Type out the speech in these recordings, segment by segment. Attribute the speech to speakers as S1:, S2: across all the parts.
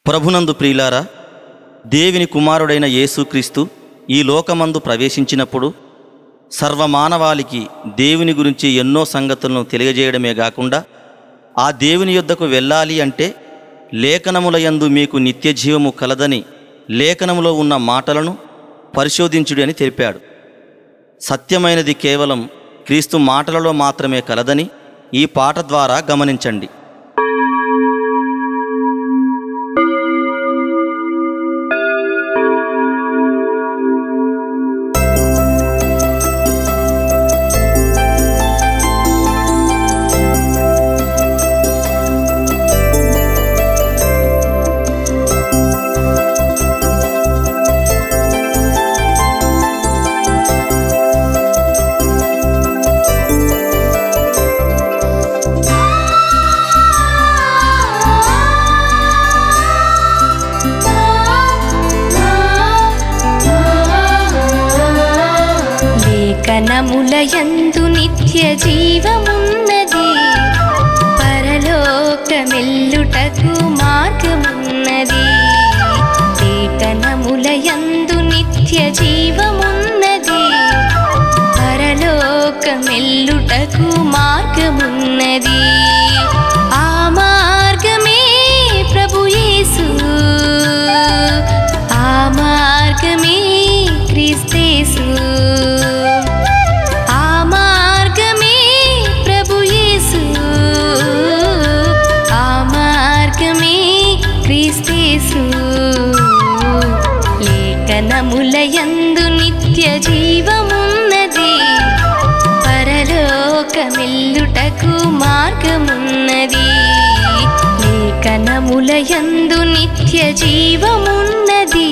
S1: ప్రభునందు ప్రియులారా, దేవుని కుమారుడైన యేసుక్రీస్తు ఈ లోకమందు ప్రవేశించినప్పుడు సర్వమానవాళికి దేవుని గురించి ఎన్నో సంగతులను తెలియజేయడమే కాకుండా ఆ దేవుని యొద్దకు వెళ్ళాలి అంటే లేఖనములయందు మీకు నిత్యజీవము కలదని లేఖనములో ఉన్న మాటలను పరిశోధించుడి అని తెలిపాడు. సత్యమైనది కేవలం క్రీస్తు మాటలలో మాత్రమే కలదని ఈ పాట ద్వారా గమనించండి.
S2: లేఖనములయందు నిత్య జీవమున్నది, పరలోకమెల్లుటకు మార్గమున్నది. లేఖనములయందు నిత్య జీవమున్నది, పరలోకమెల్లుటకు మార్గమున్నది. ఆ మార్గమే ప్రభు యేసు, ఆ మార్గమే క్రీస్తేసు. లేఖనములయందు నిత్య జీవమున్నది, పరలోకమెల్లుటకు మార్గమున్నది. లేఖనములయందు నిత్య జీవమున్నది.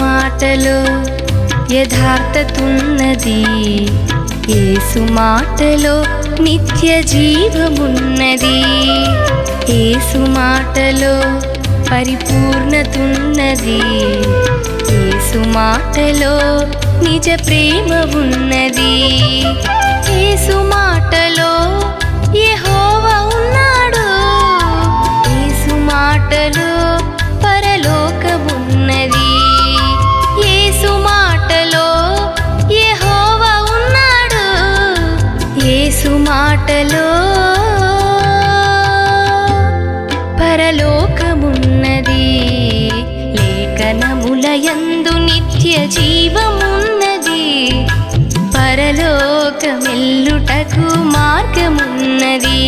S2: మాటలో యథార్థతున్నది, యేసు మాటలో నిత్య జీవమున్నది. యేసు మాటలో పరిపూర్ణతున్నది, యేసు మాటలో నిజ ప్రేమ ఉన్నది. యేసు మాటలో యెహోవా ఉన్నాడు, యేసు మాటలో పరలోకమున్నది. యేసు మాటలో యెహోవా ఉన్నాడు, యేసు మాటలో పరలోకమున్నది. లేఖనములయందు నిత్య జీవమున్నది, పరలోకమెల్లుటకు మార్గమున్నది.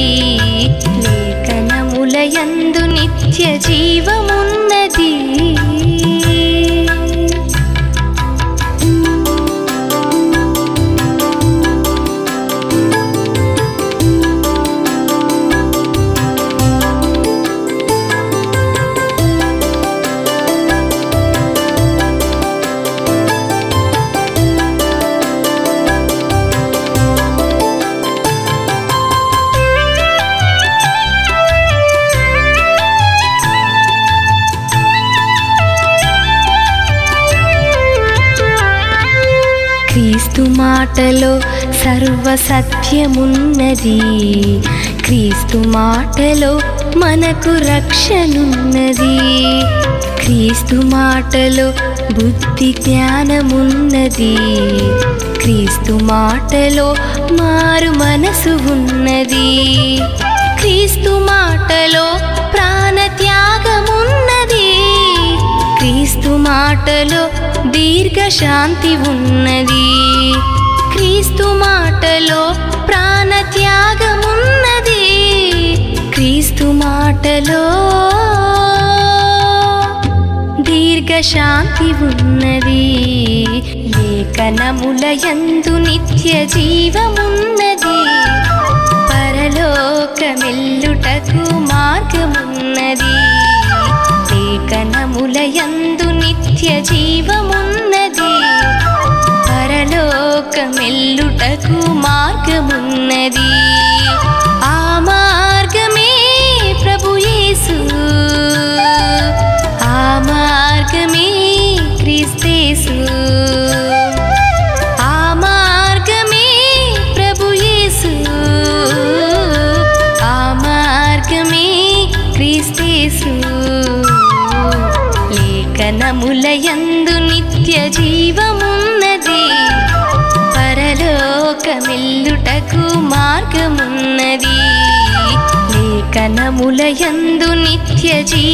S2: లేఖనములయందు నిత్య జీవమున్నది. క్రీస్తు మాటలో సర్వ సత్యమున్నది, క్రీస్తు మాటలో మనకు రక్షణున్నది. క్రీస్తు మాటలో బుద్ధి జ్ఞానమున్నది, క్రీస్తు మాటలో మారు మనసు ఉన్నది. క్రీస్తు మాటలో ప్రాణ త్యాగమున్నది, క్రీస్తు మాటలో దీర్ఘ శాంతి ఉన్నది. క్రీస్తు మాటలో ప్రాణ త్యాగమున్నది, క్రీస్తు మాటలో శాంతి ఉన్నది. లేఖనములయందు నిత్య జీవమున్నది. పరలోకమెల్లుటకు మార్గమున్నది. లేఖనములయందు నిత్య జీవమున్నది. పరలోకమెల్లుటకు మార్గమున్నది. ఆ మార్గమే ప్రభు యేసు. ఆ మార్గమే క్రీస్తేసు. ఆ మార్గమే ప్రభు యేసు. ఆ మార్గమే క్రీస్తేసు. లేఖనములయందు నిత్య జీవమున్నది. పరలోకమెల్లుటకు మార్గమున్నది. లేఖనములయందు నిత్య జీవమున్నది.